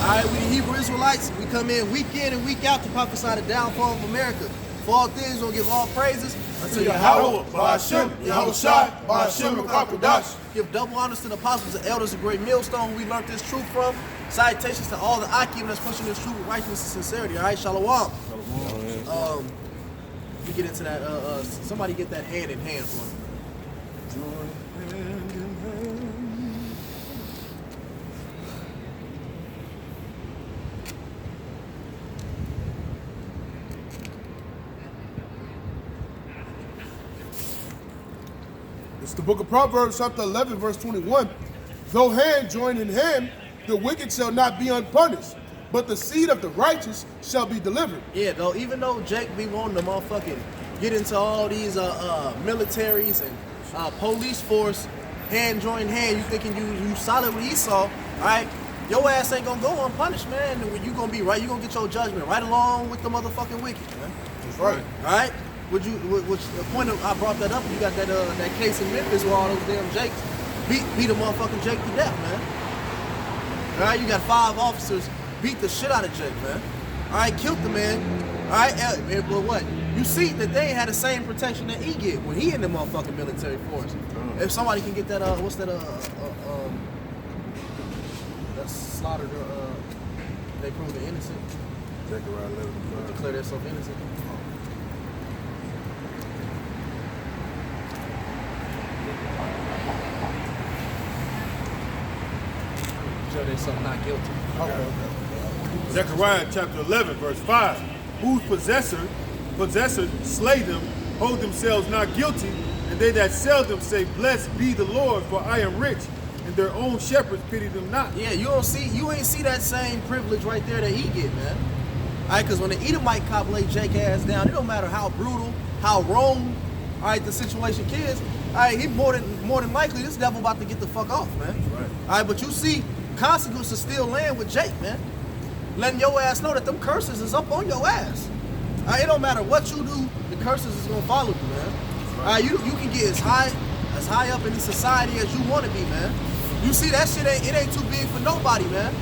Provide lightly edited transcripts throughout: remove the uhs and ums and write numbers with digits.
Alright, we the Hebrew Israelites, we come in week out to prophesy the downfall of America. For all things, we'll give all praises unto Yahweh, Ba'ashem, Yahushai, Ba'ashem, and Kakodash. Give double honors to the apostles and elders of Great Millstone, who we learned this truth from. Salutations to all the Akim that's pushing this truth with righteousness and sincerity. Alright, Shalom. We get into that, somebody get that hand in hand for me. It's the book of Proverbs, chapter 11, verse 21. Though hand join in hand, the wicked shall not be unpunished, but the seed of the righteous shall be delivered. Yeah, though, even though Jake be wanting to motherfucking get into all these militaries and police force, hand join hand, you thinking you solid with Esau, all right? Your ass ain't gonna go unpunished, man. You gonna be right. You gonna get your judgment right along with the motherfucking wicked, man. That's right. All right. Which the point of I brought that up. You got that case in Memphis where all those damn Jakes beat a motherfucking Jake to death, man. All right, you got 5 officers beat the shit out of Jake, man. All right, killed the man. All right, but what? You see that they ain't had the same protection that he get when he in the motherfucking military force. If somebody can get that, what's that? That slaughtered. They proved it innocent. Zechariah 11. Declare themselves innocent. Show themselves not guilty. Okay. Zechariah chapter 11, verse 5. Whose possessors slay them, hold themselves not guilty, and they that sell them say, Blessed be the Lord, for I am rich, and their own shepherds pity them not. Yeah, you ain't see that same privilege right there that he get, man. All right, because when the Edomite cop lay Jake ass down, it don't matter how brutal, how wrong, all right, the situation is. All right, he more than likely this devil about to get the fuck off, man. Right. All right, but you see, consequences still land with Jake, man. Letting your ass know that them curses is up on your ass. All right, it don't matter what you do, the curses is gonna follow you, man. All right, you can get as high up in the society as you want to be, man. You see that shit ain't too big for nobody, man.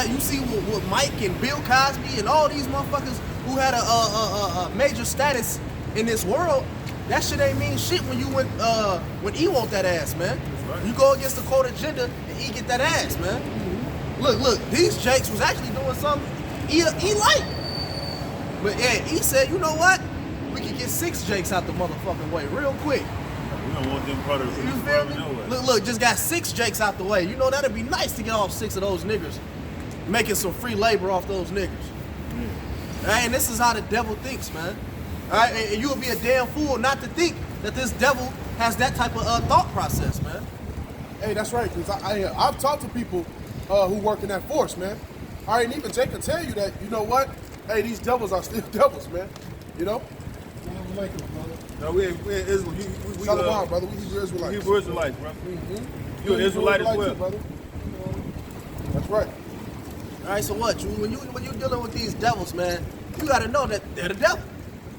You see what Mike and Bill Cosby and all these motherfuckers who had a major status in this world. That shit ain't mean shit when you when he want that ass, man. Right. You go against the court agenda and he get that ass, man. Look, these Jakes was actually doing something he liked. But yeah, he said, you know what? We can get 6 Jakes out the motherfucking way real quick. We don't want them part of You feel me? Look, just got 6 Jakes out the way. You know, that'd be nice to get off 6 of those niggers. Making some free labor off those niggers. And this is how the devil thinks, man. All right, and you would be a damn fool not to think that this devil has that type of thought process, man. Hey, that's right, because I've talked to people who work in that force, man. All right, and even Jake can tell you that, you know what? Hey, these devils are still devils, man. You know? No, we Israel. Shalom, brother. We Hebrew Israelites. Hebrew Israelites, bro. Mm-hmm. You an Israelite as too, well. brother. That's right. All right, so what? When you dealing with these devils, man, you got to know that they're the devil.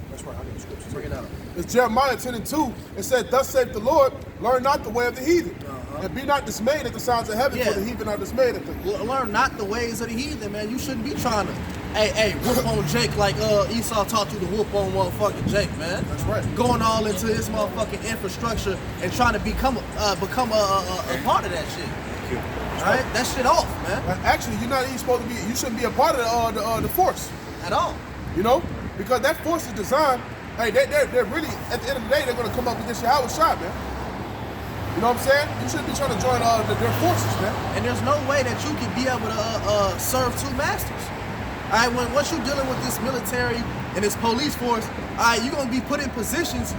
That's right. I got the scripture. Bring it out. It's Jeremiah 10:2. It said, Thus saith the Lord, learn not the way of the heathen. And be not dismayed at the sounds of heaven, for the heathen are dismayed at them. Learn not the ways of the heathen, man. You shouldn't be trying to, whoop on Jake like Esau taught you to whoop on motherfucking Jake, man. That's right. Going all into his motherfucking infrastructure and trying to become a part of that shit. Right? That shit off, man. Actually, you're not even supposed to be. You shouldn't be a part of the force At all. You know, because that force is designed. Hey, they're really at the end of the day they're going to come up against Yahweh Shai, man. You know what I'm saying? You shouldn't be trying to join their forces, man. And there's no way that you can be able to serve 2 masters. All right, once you're dealing with this military and this police force, all right, you're gonna be put in positions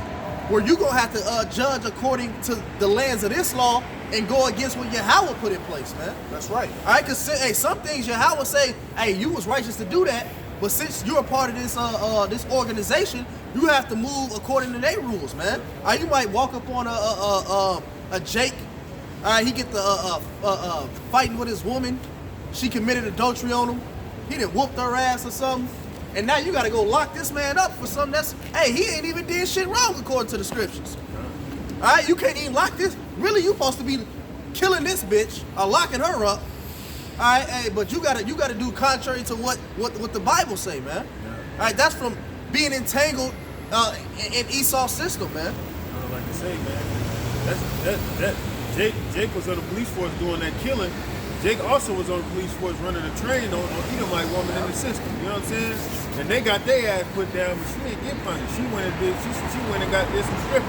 where you're gonna have to judge according to the lands of this law and go against what Yahweh put in place, man. That's right. All right, because some things Yahweh say, hey, you was righteous to do that, but since you're a part of this this organization, you have to move according to their rules, man. All right, you might walk up on a Jake. All right, he get the fighting with his woman. She committed adultery on him. He done whooped her ass or something. And now you gotta go lock this man up for something that's, hey, he ain't even did shit wrong according to the scriptures. All right, you can't even lock this. Really, you supposed to be killing this bitch or locking her up All right, hey, but you gotta do contrary to what the Bible say, man. All right, that's from being entangled in Esau's system, man. I don't like to say, man. Jake was on the police force doing that killing. Jake also was on the police force running a train on Edomite woman in the system. You know what I'm saying? And they got their ass put down, but she didn't get punished. She went and got this and stripped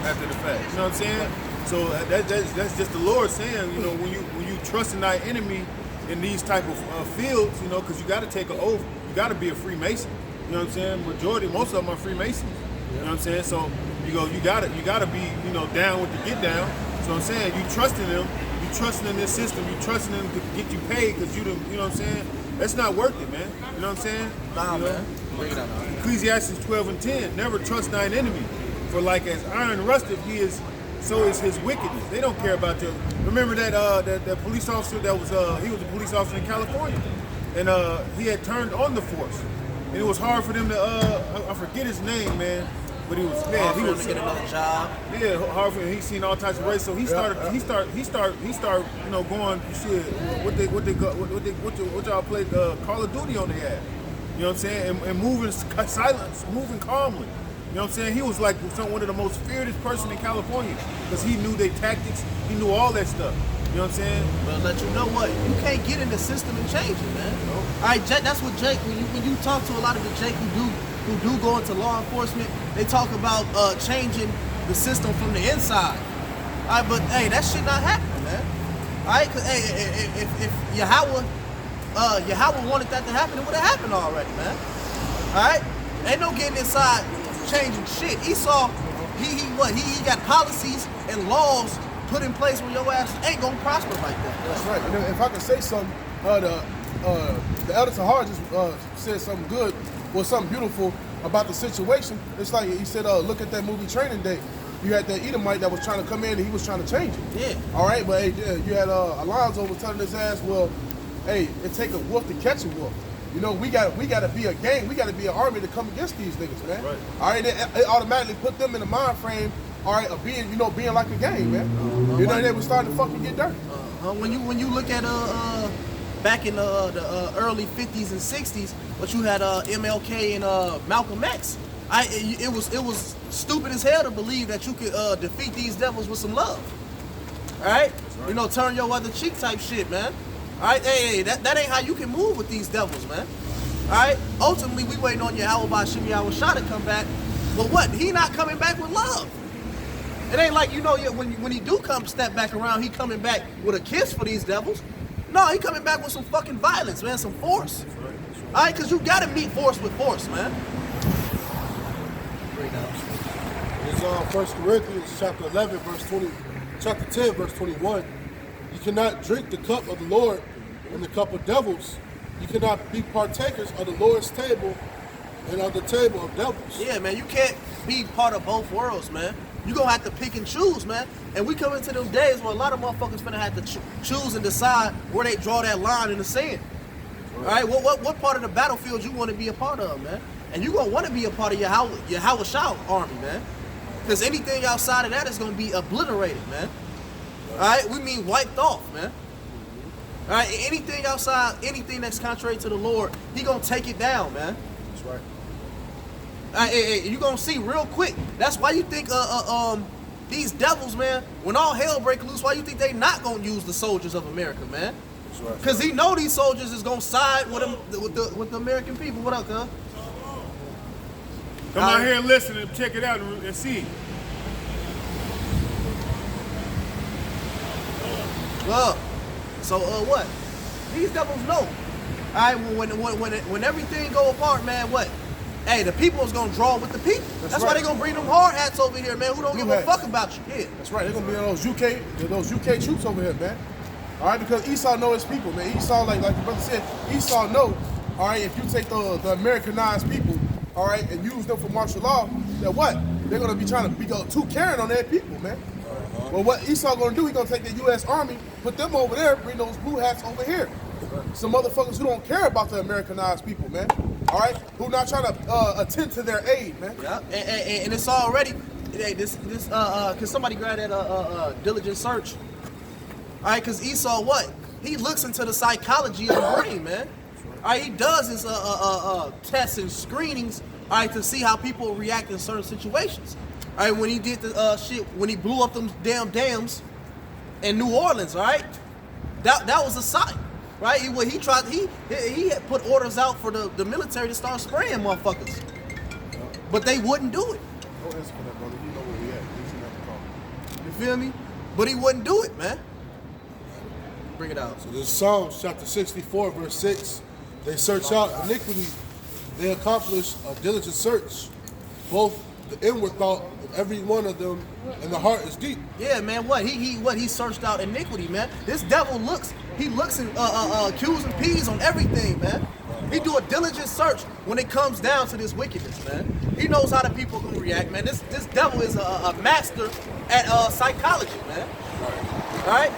after the fact. You know what I'm saying? So that's just the Lord saying, you know, when you trust in thy enemy in these type of fields, you know, because you got to take an oath. You got to be a Freemason. You know what I'm saying? Most of them are Freemasons. You know what I'm saying? So you gotta be, you know, down with the get down. So I'm saying you trusting them. You trusting in this system, you trusting them to get you paid because you know what I'm saying? That's not worth it, man. You know what I'm saying? Nah, you know? man. Ecclesiastes 12:10, never trust thine enemy. For like as iron rusteth, so is his wickedness. They don't care about your. Remember that police officer that was he was a police officer in California, and he had turned on the force, and it was hard for them to I forget his name, man. But he was He was to get another job. Yeah, Harvard. He's seen all types of race, so he started, you know, going shit. What y'all played Call of Duty on the ass. You know what I'm saying? And moving silence, moving calmly. You know what I'm saying? He was like one of the most feared person in California because he knew their tactics. He knew all that stuff. You know what I'm saying? But let you know what, you can't get in the system and change it, man. No. All right, Jake, that's what Jake. When you talk to a lot of the Jake who do go into law enforcement, they talk about changing the system from the inside. All right, but hey, that shit not happening, man. All right, cause hey, if Yahweh wanted that to happen, it would have happened already, man. All right, ain't no getting inside, changing shit. Esau, he got policies and laws put in place where your ass ain't gonna prosper like that. That's right. And if I can say something, the Elder Tahar just said something good, or something beautiful about the situation. It's like he said, look at that movie Training Day. You had that Edomite that was trying to come in and he was trying to change it. Yeah. All right, but hey, you had Alonzo was telling his ass, well, hey, it take a wolf to catch a wolf. You know, we got to be a gang. We got to be an army to come against these niggas, man. Right. All right, it automatically put them in the mind frame, all right, of being like a gang, man. You know, they were starting to fucking get dirty. When you look at back in the early 50s and 60s, but you had MLK and Malcolm X. It was stupid as hell to believe that you could defeat these devils with some love. All right? You know, turn your other cheek type shit, man. All right, hey, that ain't how you can move with these devils, man. All right? Ultimately, we waiting on Yahweh Bashim Yahweh Shah to come back, but what? He not coming back with love. It ain't like, you know, when he do come step back around, he coming back with a kiss for these devils. No, he coming back with some fucking violence, man, some force. All right, because you got to meet force with force, man. It's 1 Corinthians chapter 11, chapter 10, verse 21. You cannot drink the cup of the Lord and the cup of devils. You cannot be partakers of the Lord's table and of the table of devils. Yeah, man, you can't be part of both worlds, man. You gonna have to pick and choose, man. And we come into them days where a lot of motherfuckers finna have to choose and decide where they draw that line in the sand. All right, what part of the battlefield you want to be a part of, man? And you gonna want to be a part of Yahweh Shah army, man. Because anything outside of that is gonna be obliterated, man. All right, we mean wiped off, man. All right, anything outside, anything that's contrary to the Lord, he gonna take it down, man. That's right. You gonna see real quick. That's why you think these devils, man, when all hell break loose, why you think they not gonna use the soldiers of America, man? That's right. Because he know these soldiers is gonna side with them with the American people. What up, cuz? Come out here and listen and check it out and see. Well, so what? These devils know. All right, when everything go apart, man, what? Hey, the people is gonna draw with the people. That's why they gonna bring them hard hats over here, man, who don't give a fuck about you. Yeah. That's right. They're gonna be those UK troops over here, man. All right, because Esau know his people, man. Esau, like the brother said, Esau know. All right, if you take the Americanized people, all right, and use them for martial law, then what? They're gonna be trying to be too caring on their people, man. Well, what Esau gonna do? He's gonna take the U.S. Army, put them over there, bring those blue hats over here. Some motherfuckers who don't care about the Americanized people, man. All right, who not trying to attend to their aid, man. Yeah, and it's already. Hey, can somebody grab that diligent search? All right, because Esau what? he looks into the psychology of the brain, man. All right, he does his tests and screenings, all right, to see how people react in certain situations. All right, when he did the shit, when he blew up them damn dams in New Orleans, all right, that was a sign, right? He had put orders out for the military to start spraying motherfuckers, but they wouldn't do it. No answer for that, brother. You know where we at. You should have to call. You feel me? But he wouldn't do it, man. Bring it out. So this Psalms chapter 64, verse 6. They search out iniquity. They accomplish a diligent search. Both the inward thought of every one of them and the heart is deep. Yeah, man. He searched out iniquity, man. This devil looks and Q's and P's on everything, man. He do a diligent search when it comes down to this wickedness, man. He knows how the people gonna react, man. This devil is a master at psychology, man. All right.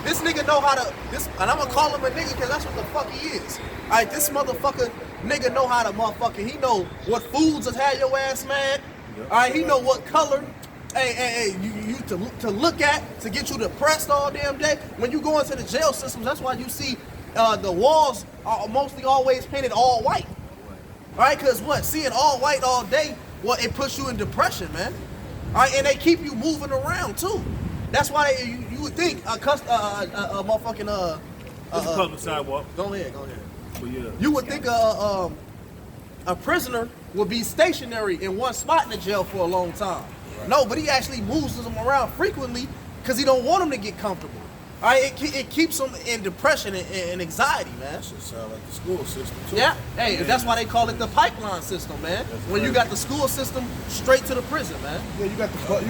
This nigga know how to and I'm gonna call him a nigga because that's what the fuck he is. All right, this motherfucker nigga know how to he know what foods has had your ass mad. All right, he know what color. Hey, you to look at to get you depressed all damn day. When you go into the jail systems, that's why you see the walls are mostly always painted all white. All right, because seeing all white all day, it puts you in depression, man. All right, and they keep you moving around too. That's why you would think a motherfucking It's a public sidewalk. Go ahead. But yeah. You would think a prisoner would be stationary in one spot in the jail for a long time. Right. No, but he actually moves them around frequently because he don't want them to get comfortable. All right, it keeps them in depression and anxiety, man. That should sound like the school system too. Yeah, hey, that's why they call it the pipeline system, man. When you got the school system straight to the prison, man. Yeah, you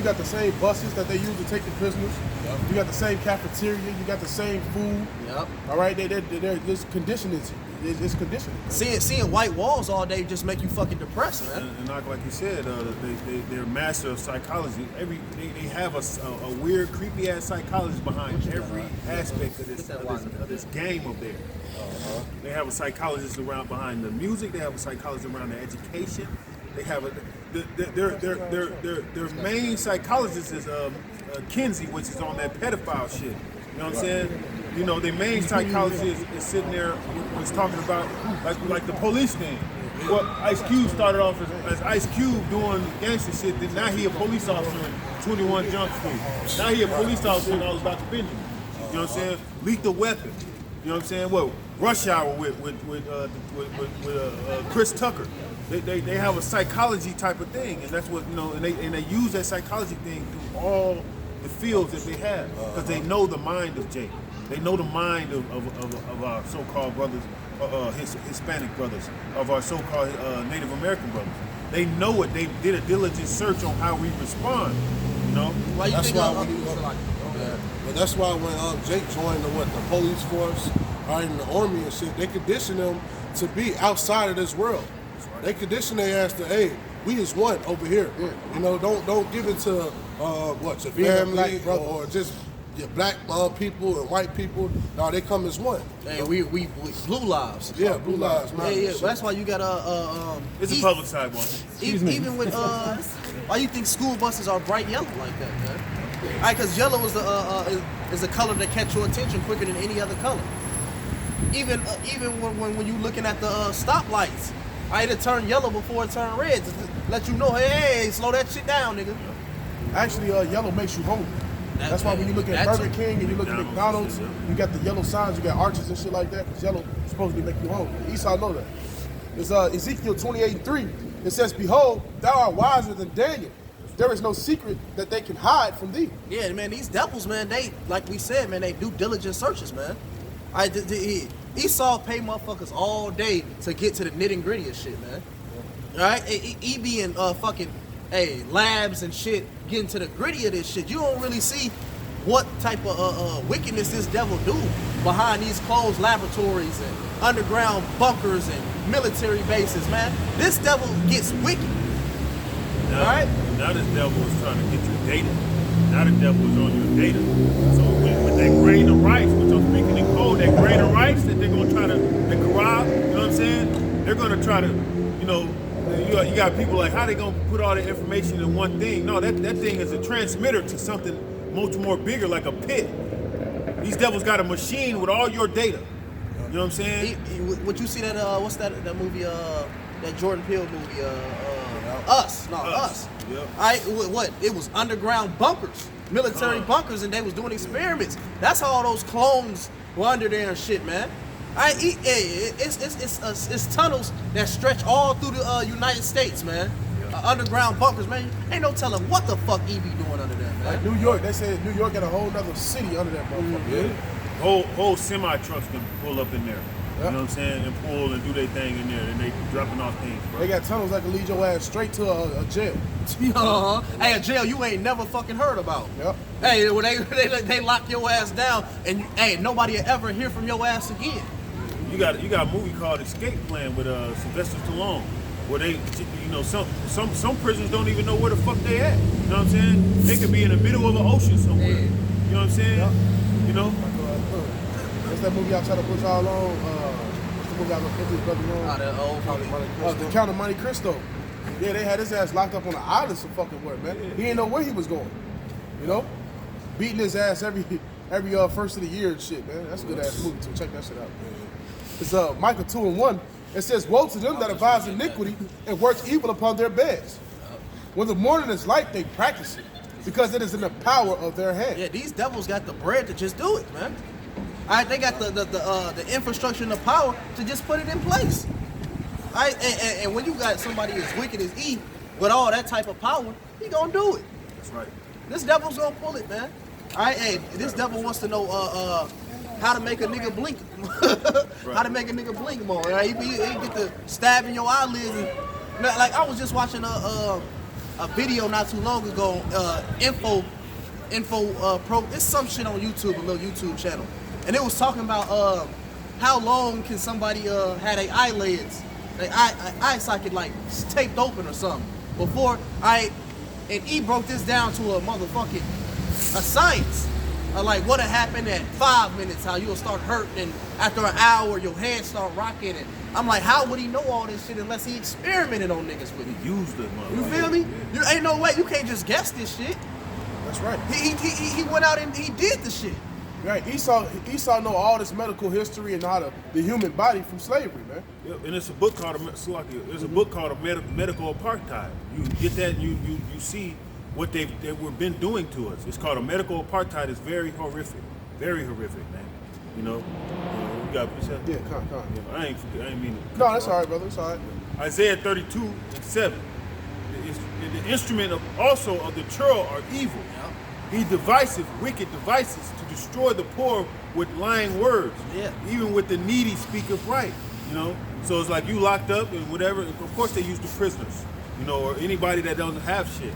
got the same buses that they use to take the prisoners. Yep. You got the same cafeteria. You got the same food. Yep. All right, they're this conditioning. It's conditioning. Seeing white walls all day just make you fucking depressed, man. And like you said, they're master of psychology. They have a weird, creepy ass psychologist behind every aspect of this game up there. They have a psychologist behind the music. They have a psychologist around the education. They have their main psychologist is Kinsey, which is on that pedophile shit. You know what I'm saying? You know, their main psychologist is sitting there was talking about like the police thing. Well, Ice Cube started off as Ice Cube doing gangster shit. Then now he a police officer in 21 Jump Street. Now he a police officer in All About the Benjamin. You know what I'm saying? Lethal Weapon. You know what I'm saying? Well, Rush Hour with Chris Tucker. They have a psychology type of thing, and that's what and they use that psychology thing through all the fields that they have because they know the mind of Jake. They know the mind of our so-called brothers, Hispanic brothers, of our so-called Native American brothers. They know it. They did a diligent search on how we respond. You know. Why you think but that's why when Jake joined the police force, in the army and shit, they condition them to be outside of this world. They condition their ass to, hey, we is one over here. Yeah. You know, don't give it to your family or just your black people and white people. No, they come as one. Hey, we blue lives. Yeah, blue lives. Yeah. That's why you got it's a public sidewalk. Even with why you think school buses are bright yellow like that, man? All right, because yellow is a color that catch your attention quicker than any other color. Even when you looking at the stoplights, it'll turn yellow before it turn red to let you know, hey, slow that shit down, nigga. Actually, yellow makes you hungry. That's why when you look at Burger King and you look at McDonald's, you got the yellow signs, you got arches and shit like that, because yellow supposedly make you hungry. Esau know that. It's Ezekiel 28:3. It says, "Behold, thou art wiser than Daniel. There is no secret that they can hide from thee." Yeah, man, these devils, man, they, like we said, man, they do diligent searches, man. Esau pay motherfuckers all day to get to the nitty gritty of shit, man. All right, he be in fucking labs and shit, getting to the gritty of this shit. You don't really see what type of wickedness this devil do behind these closed laboratories and underground bunkers and military bases, man. This devil gets wicked. All right. Now this devil is trying to get your data. Now the devil is on your data. So with that grain of rice, which I'm speaking in code, that grain of rice that they're gonna try to, the corral, you know what I'm saying? They're gonna try to, you got people like, how they gonna put all the information in one thing? No, that thing is a transmitter to something much more bigger, like a pit. These devils got a machine with all your data. You know what I'm saying? What you see that what's that movie that Jordan Peele movie Us. Yep. What it was underground bunkers, military bunkers, and they was doing experiments. That's how all those clones were under there and shit, man. It's tunnels that stretch all through the United States, man. Underground bunkers, man. Ain't no telling what the fuck he be doing under there, man. Like New York, they said New York got a whole nother city under that motherfucker. Whole semi trucks can pull up in there. You know what I'm saying? And pull and do their thing in there, and they dropping off things, bro. They got tunnels that can lead your ass straight to a jail. Hey, a jail you ain't never fucking heard about. Yep. Hey, when they lock your ass down, and nobody will ever hear from your ass again. You got a movie called Escape Plan with Sylvester Stallone, where they, some prisoners don't even know where the fuck they at. You know what I'm saying? They could be in the middle of the ocean somewhere. Yeah. You know what I'm saying? Yep. You know? What's that movie I try to put y'all on? What's the movie I gonna put this brother on? That old movie. The Count of Monte Cristo. Yeah, they had his ass locked up on an island some fucking work, man. He didn't know where he was going. You know? Beating his ass every first of the year and shit, man. That's a good ass movie too. Check that shit out, man. It's Micah 2:1. It says, "Woe to them that advise iniquity and work evil upon their beds. When the morning is light, they practice it, because it is in the power of their hand." Yeah, these devils got the bread to just do it, man. They got the infrastructure and the power to just put it in place. And when you got somebody as wicked as E with all that type of power, he gonna do it. That's right. This devil's gonna pull it, man. This devil wants to know how to make a nigga blink. How to make a nigga blink more. Right? He get to stabbing your eyelids. And, like I was just watching a video not too long ago. Info Pro. It's some shit on YouTube, a little YouTube channel, and it was talking about how long can somebody have their eyelids, their eye socket like taped open or something before and he broke this down to a science. Like what'll happen at 5 minutes, how you'll start hurting, and after an hour your hands start rocking. And I'm like, how would he know all this shit unless he experimented on niggas with it? Used it, man. You feel me? You ain't no way. You can't just guess this shit. That's right. He went out and he did the shit. Right. Esau know all this medical history and how the human body from slavery, man. Yeah, and it's a book called Medical Apartheid. You get that, and you see what they've been doing to us. It's called a medical apartheid. It's very horrific, man. You know, you got what you said? Yeah, come. Yeah, I ain't mean to. No, that's all right, brother. It's all right. Isaiah 32:7. The instrument of the churl are evil. He deviseth wicked devices to destroy the poor with lying words. Yeah. Even with the needy speaketh right. You know, so it's like you locked up and whatever. Of course, they use the prisoners. You know, or anybody that doesn't have shit.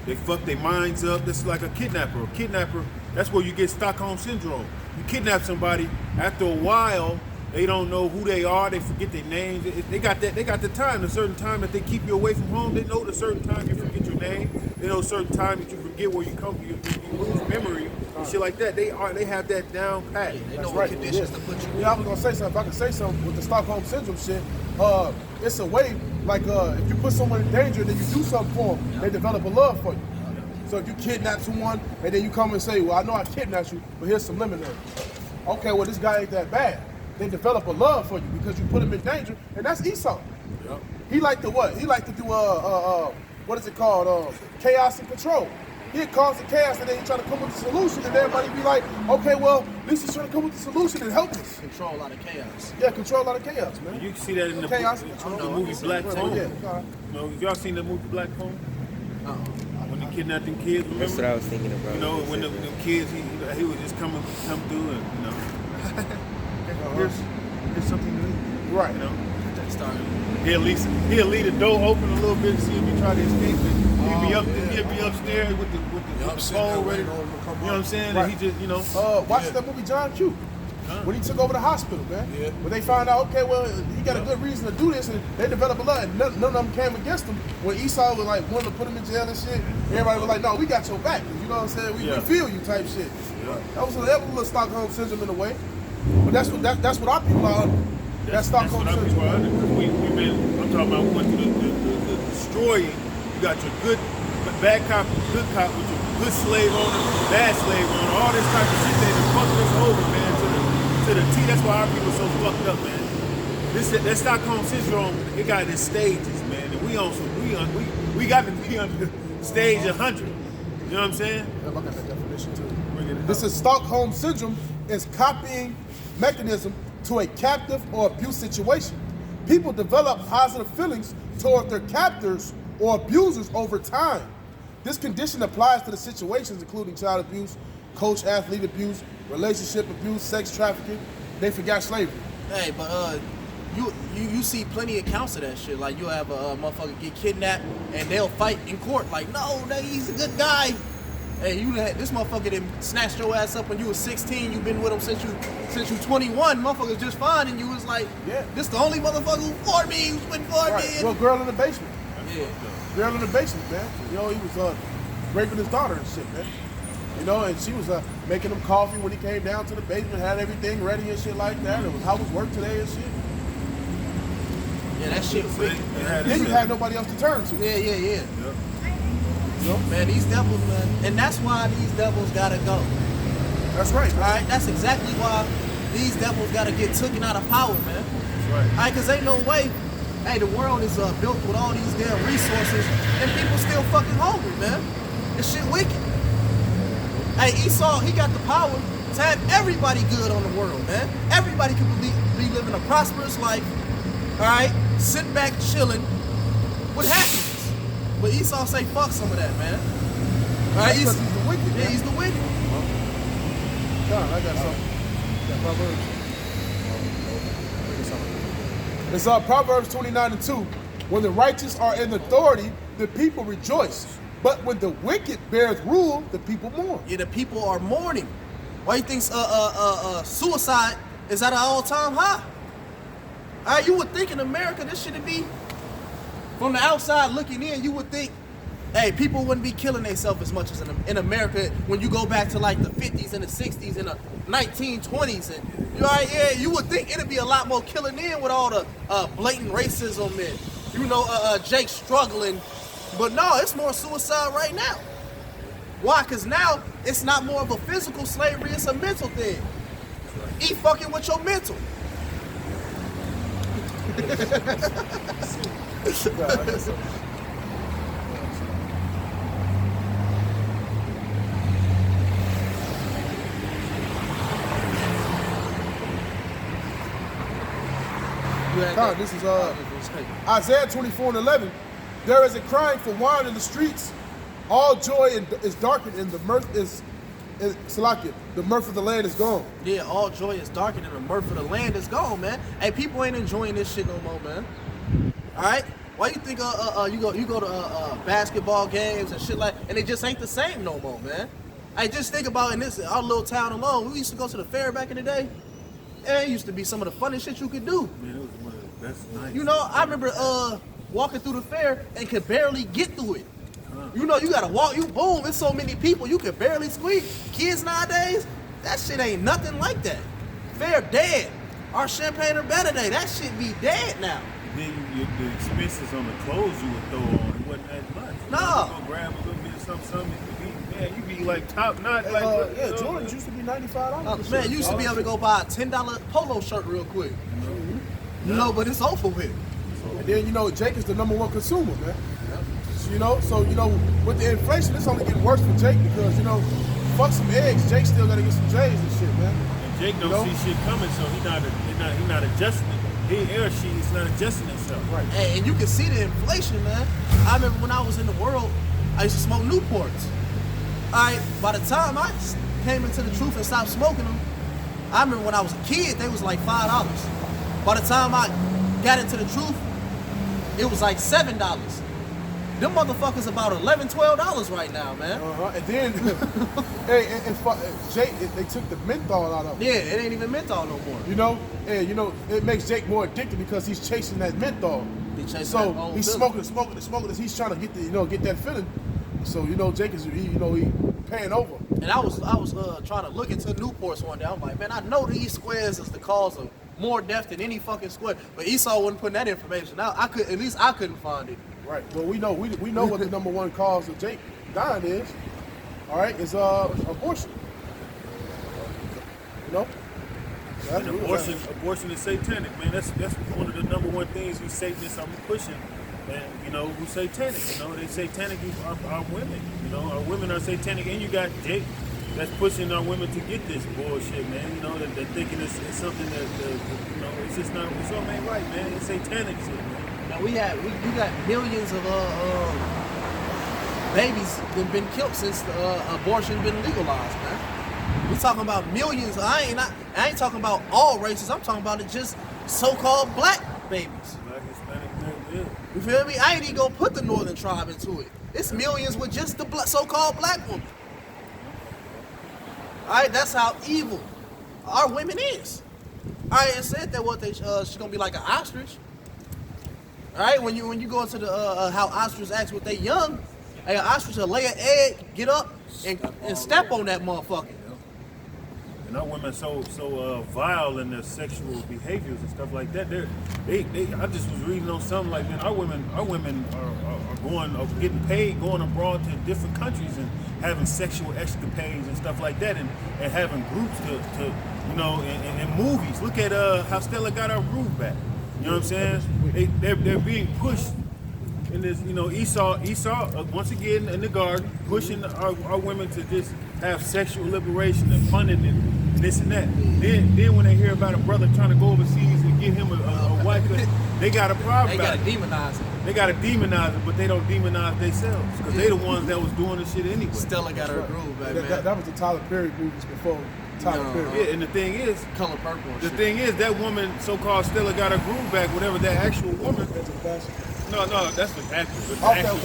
They fuck their minds up. This is like a kidnapper. A kidnapper, that's where you get Stockholm Syndrome. You kidnap somebody, after a while, they don't know who they are, they forget their names. They got the time, a certain time that they keep you away from home. They know the certain time you forget your name. They know a certain time that you forget where you come from, you lose memory and shit like that. They have that down pat. They know what conditions to put you in. Yeah, I was gonna say something. If I could say something with the Stockholm Syndrome shit, it's a way, like if you put someone in danger, then you do something for them, they develop a love for you. So if you kidnap someone, and then you come and say, well, I know I kidnapped you, but here's some lemonade. Okay, well, this guy ain't that bad. They develop a love for you because you put him in danger, and that's Esau. Yep. He like to what? He like to do what is it called? Chaos and control. He'd cause the chaos, and then he try to come with a solution, and everybody be like, okay, well, at least he's trying to come with the solution and help us. Control a lot of chaos. Yeah, control a lot of chaos, man. You can see that in the Chaos. movie Black Phone. Yeah. You know, have y'all seen the movie Black Phone? When they kidnapped them kids, remember? That's what I was thinking about. You know, when them kids, he would just come through and, you know, here's something to eat. Right. You know? Started. He'll leave the door open a little bit to see if he try to escape it. He'll be upstairs with the pole ready. You know what I'm saying? Right. And he just, you know. Watch that movie John Q. When he took over the hospital, man. Yeah. When they found out, okay, well, he got a good reason to do this, and they developed a lot, and none of them came against him. When Esau was like wanting to put him in jail and shit, everybody was like, no, we got your back. You know what I'm saying? We feel you type shit. Yeah. That was a little Stockholm Syndrome in a way. But that's what our people are under. That's Stockholm what our people are Syndrome. under. I'm talking about we went through the destroying. You got your bad cop and good cop with your good slave owner, bad slave owner, all this type of shit they done fucked us over, man, to the T. That's why our people so fucked up, man. That Stockholm syndrome, it got its stages, man. And we got to be on the stage 100. You know what I'm saying? I got that definition too. Bring it This up. is Stockholm syndrome is copying mechanism to a captive or abuse situation. People develop positive feelings toward their captors or abusers over time. This condition applies to the situations including child abuse, coach-athlete abuse, relationship abuse, sex trafficking. They forgot slavery. Hey, but you see plenty of accounts of that shit. Like you have a motherfucker get kidnapped and they'll fight in court. Like, no, he's a good guy. Hey, this motherfucker done snatched your ass up when you was 16. You've been with him since you 21. Motherfucker's just fine, and you was like, Yeah. this the only motherfucker who for me, who's been for me. Right. Well, girl in the basement. Yeah. Girl in the basement, man. You know, he was raping his daughter and shit, man. You know, and she was making him coffee when he came down to the basement, had everything ready and shit like that. It was how was work today and shit. Yeah, that shit wicked, man. Then you had nobody else to turn to. Yeah. Yep. You know? Man, these devils, man. And that's why these devils gotta go. That's right. All right, that's exactly why these devils gotta get taken out of power, man. That's right. All right, cause ain't no way. Hey, the world is built with all these damn resources, and people still fucking hungry, man. This shit wicked. Hey, Esau, he got the power to have everybody good on the world, man. Everybody can be living a prosperous life. All right, sitting back chilling with happiness. But Esau say fuck some of that, man. All right, That's 'cause he's the wicked, Yeah, man. he's the wicked. John, I got something. Got Proverbs. It's Proverbs 29:2. When the righteous are in authority, the people rejoice. But when the wicked bears rule, the people mourn. Yeah, the people are mourning. Why you think suicide is at an all-time high? All right, you would think in America this should be, from the outside looking in, you would think, hey, people wouldn't be killing themselves as much as in America when you go back to like the 50s and the 60s and the 1920s. And you know, yeah, you would think it'd be a lot more killing in with all the blatant racism and, you know, Jake struggling. But no, it's more suicide right now. Why? Because now it's not more of a physical slavery, it's a mental thing. Eat fucking with your mental. This is Isaiah 24:11. There is a crying for wine in the streets. All joy is darkened, and the mirth is Salakia. The mirth of the land is gone. Yeah, all joy is darkened and the mirth of the land is gone, man. Hey, people ain't enjoying this shit no more, man. All right? Why you think you go to basketball games and shit like, and it just ain't the same no more, man? Hey, just think about in our little town alone. We used to go to the fair back in the day. And it used to be some of the funniest shit you could do. Man, it was one of the best nights. You know, I remember walking through the fair and could barely get through it. You know, you gotta walk, boom, it's so many people, you could barely squeeze. Kids nowadays, that shit ain't nothing like that. Fair dead. Our champagne or better day, that shit be dead now. Then the expenses on the clothes you would throw on, it wasn't that much. No. You go grab a little bit of something, you be like top notch. Like, Yeah, Jordans used to be $95. Man, you used to be able to go buy a $10 polo shirt real quick. You know, but it's over with. And then, you know, Jake is the #1 consumer, man. So, you know, with the inflation, it's only getting worse for Jake because, you know, fuck some eggs, Jake still gotta get some J's and shit, man. And Jake don't You know? see shit coming, so he not adjusting it. He or she is not adjusting itself. Right. Hey, and you can see the inflation, man. I remember when I was in the world, I used to smoke Newports. Alright, by the time I came into the truth and stopped smoking them, I remember when I was a kid, they was like $5. By the time I got into the truth, it was like $7. Them motherfuckers about $11, $12 right now, man. And then, Jake, they took the menthol out of him. Yeah, it ain't even menthol no more. You know, and you know, it makes Jake more addicted because he's chasing that menthol. He chasing that So old he's feeling. smoking. He's trying to get that feeling. So you know, Jake is he paying over. And I was trying to look into Newports one day. I'm like, man, I know these squares is the cause of more death than any fucking square. But Esau wasn't putting that information out. I couldn't find it. Right. Well, we know what the #1 cause of Jake dying is. all right, is abortion. You know? And abortion is satanic, man. That's one of the number one things these Satanists are pushing. And you know, who's satanic? You know, they satanic our women. You know, our women are satanic, and you got Jake that's pushing our women to get this bullshit, man. You know, they're thinking it's something that you know, it's just not, it's something ain't right, man. It's satanic shit, man. Now you got millions of babies that been killed since abortion been legalized, man. We talking about millions. I ain't talking about all races. I'm talking about it just so-called black babies. Black, Hispanic, yeah. You feel me? I ain't even gonna put the northern tribe into it. It's millions with just the so-called black woman. All right, that's how evil our women is. All right, it said that what she's gonna be like an ostrich. All right, when you go into the how ostriches act with they young, an ostrich will lay an egg, get up, and step on that motherfucker. And our women so vile in their sexual behaviors and stuff like that. They I just was reading on something like, man, our women are getting paid, going abroad to different countries and having sexual escapades and stuff like that, and having groups to you know, in movies. Look at how Stella got her groove back. You know what I'm saying? They're being pushed in this, you know, Esau once again in the garden, pushing our women to just have sexual liberation and funding and this and that. Then when they hear about a brother trying to go overseas and get him a wife, they got a problem. They gotta demonize it. They gotta demonize it, but they don't demonize themselves because they the ones that was doing the shit anyway. Stella got her groove back, man. That was the Tyler Perry movies before Tyler Perry. Yeah, and the thing is, Color Purple. And the shit. thing is that woman, so-called Stella, got her groove back. Whatever that actual woman. No, that's the actress. But the actual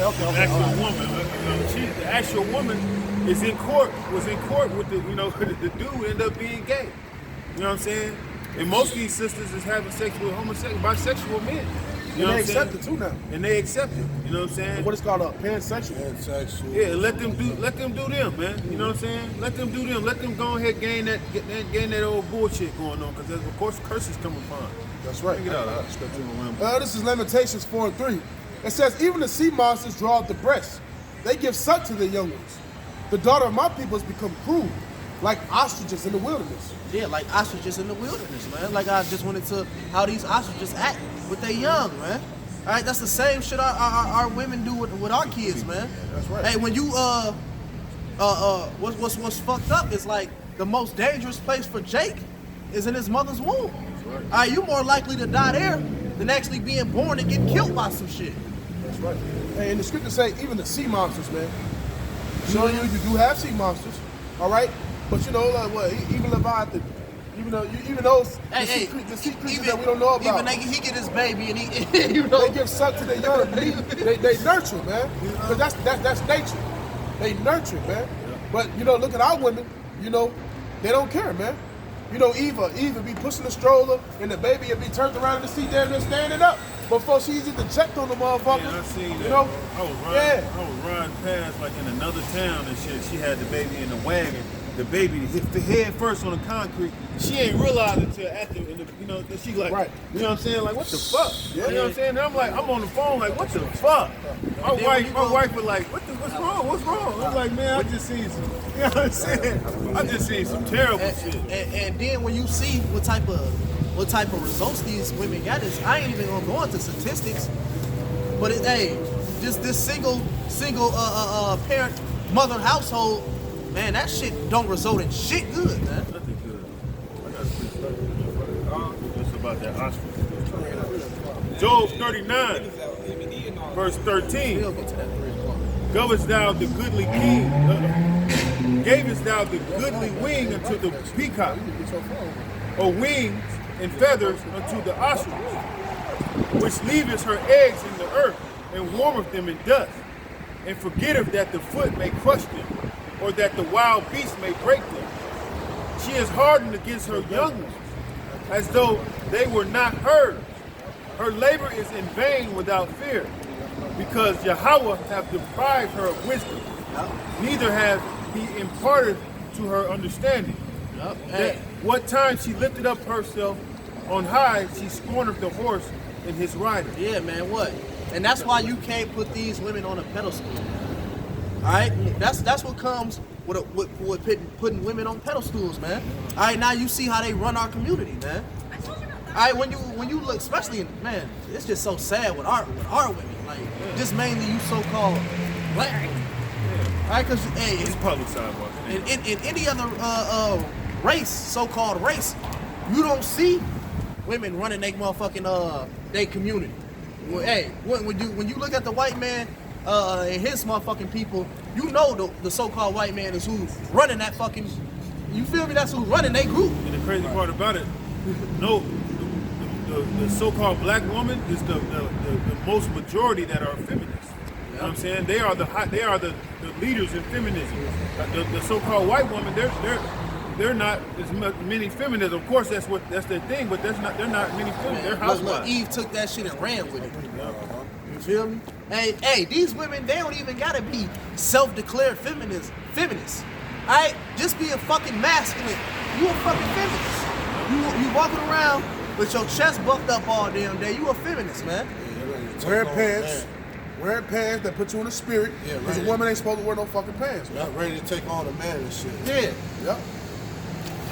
woman. You know, the actual woman was in court with the, you know, the dude ended up being gay. You know what I'm saying? And most of these sisters is having sex with bisexual men. You know And they what I'm accept saying? it too now. And they accept it. You know what I'm saying? What is called a pansexual. Yeah, let them do them, man. You know what I'm saying? Let them do them. Let them go ahead gain that old bullshit going on, because of course curses come upon. That's right. Check it out. This is Lamentations 4:3. It says, even the sea monsters draw out the breast. They give suck to their young ones. The daughter of my people has become cruel, like ostriches in the wilderness. Yeah, like ostriches in the wilderness, man. Like I just went into how these ostriches act with their young, man. All right, that's the same shit our women do with our kids, man. That's right. Hey, when you what's fucked up is like the most dangerous place for Jake is in his mother's womb. Right. All right, you more likely to die there than actually being born and getting killed by some shit. That's right. Hey, and the scriptures say even the sea monsters, man. Showing you do have sea monsters, all right? But you know, like what? Even Leviathan, even those the sea creatures that we don't know about. Even he get his baby and he, you know, They give suck to their young. They nurture, man. Because that's nature. They nurture, man. But you know, look at our women. You know, they don't care, man. You know, Eva be pushing the stroller and the baby will be turned around in the seat there and standing up before she's even checked on the motherfucker. Yeah, I seen that. You know, I was riding past like in another town and shit. She had the baby in the wagon. The baby hit the head first on the concrete. She ain't realized until after, you know, that she like, Right. you know what I'm saying? Like, what the fuck? Yeah. You know what I'm saying? And I'm like, I'm on the phone like, what the fuck? My wife was like, what's wrong? What's wrong? I'm like, man, I just seen some, you know what I'm saying? I just seen some terrible shit. And then when you see what type of results these women got, is I ain't even gonna go into statistics, but just this single parent mother household, man, that shit don't result in shit good, man. Nothing good. I got to It's about that ostrich. Job 39, verse 13. We'll get to that 3 o'clock. Governest thou the goodly king, gavest thou the goodly wing unto the peacock, or wings and feathers unto the ostrich, which leaveth her eggs in the earth, and warmeth them in dust, and forgetteth that the foot may crush them, or that the wild beast may break them. She is hardened against her young ones, as though they were not hers. Her labor is in vain without fear, because Yahweh hath deprived her of wisdom, neither hath he imparted to her understanding. That what time she lifted up herself on high, she scorneth the horse and his rider. Yeah, man, what? And that's why you can't put these women on a pedestal. All right, that's what comes with putting women on pedestals, man. All right, now you see how they run our community, man. All right, when you look, especially in, man, it's just so sad with our women, like just mainly you so-called black women. All right, because hey, It's public sidewalk. in any other race, so-called race, you don't see women running they motherfucking they community. Well, hey, when you look at the white man and his motherfucking people, you know the so-called white man is who's running that fucking. You feel me? That's who's running their group. And the crazy part about it, no, the so-called black woman is the most majority that are feminists. You know what I'm saying? They are the leaders in feminism. The so-called white woman, they're not as many feminists. Of course, that's their thing, but they're not many feminists. They're housewives. Look, Eve took that shit and ran with it. You feel me? Hey, these women, they don't even gotta be self-declared feminists. Alright? Just be a fucking masculine. You a fucking feminist. You walking around with your chest buffed up all damn day. You a feminist, man. Wearing pants that put you in the spirit. Yeah, Because right. a woman ain't supposed to wear no fucking pants. Man. Not ready to take on a man and shit. Yeah. Yep.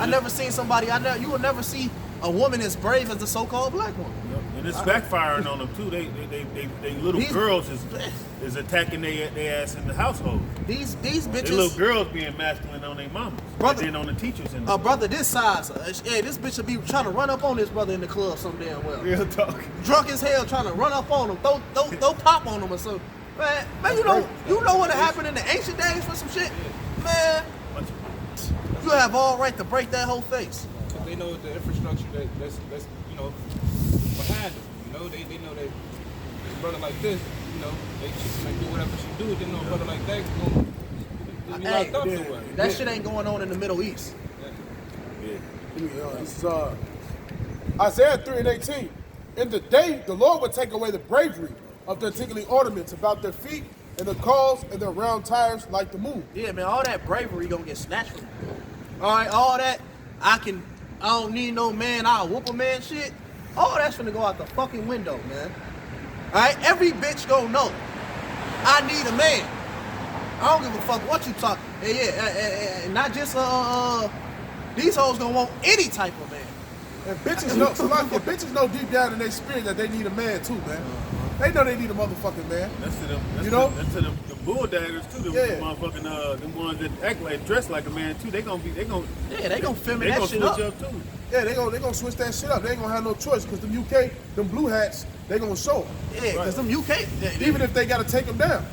I never seen somebody. You will never see a woman as brave as the so-called black woman. And it's backfiring on them too. They little These- girls is attacking their ass in the household. These They bitches. little girls being masculine on their mamas, Brother. and then on the teachers and A brother this size, hey, this bitch will be trying to run up on this brother in the club some damn well. real talk. Drunk as hell, trying to run up on him, throw pop on him or something. Man, you know what happened in the ancient days for some shit? Man, you have all right to break that whole face. Cause they know the infrastructure that's you know behind them. You know they know that a brother like this, you know, she can do whatever she do. They know a brother like that gonna be Hey, locked up somewhere. that shit ain't going on in the Middle East. This is Isaiah 3:18. In the day, the Lord will take away the bravery of their tinkling ornaments about their feet and the calls and their round tires like the moon. Yeah, man, all that bravery gonna get snatched from you. All right, all that I don't need no man, I'll whoop a man shit. All that's finna go out the fucking window, man. All right, every bitch gonna know I need a man. I don't give a fuck what you talk. Not just these hoes gonna want any type of man. And bitches know, bitches know deep down in their spirit that they need a man too, man. They know they need a motherfucking man. That's to them. That's You know? that's to them, the bulldaggers too. Them Yeah. motherfucking them ones that act like dress like a man too. They gonna Yeah, they gonna feminine they that gonna shit switch up. up too. Yeah, they gonna switch that shit up. They ain't gonna have no choice because them UK, them blue hats, they gonna show 'em. Yeah, cause them UK, Even if they gotta take them down.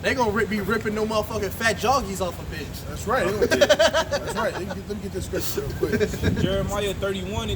they gonna be ripping no motherfucking fat joggies off a bitch. That's right. They gonna, that's right. Let me get this scripture real quick. Jeremiah 31:2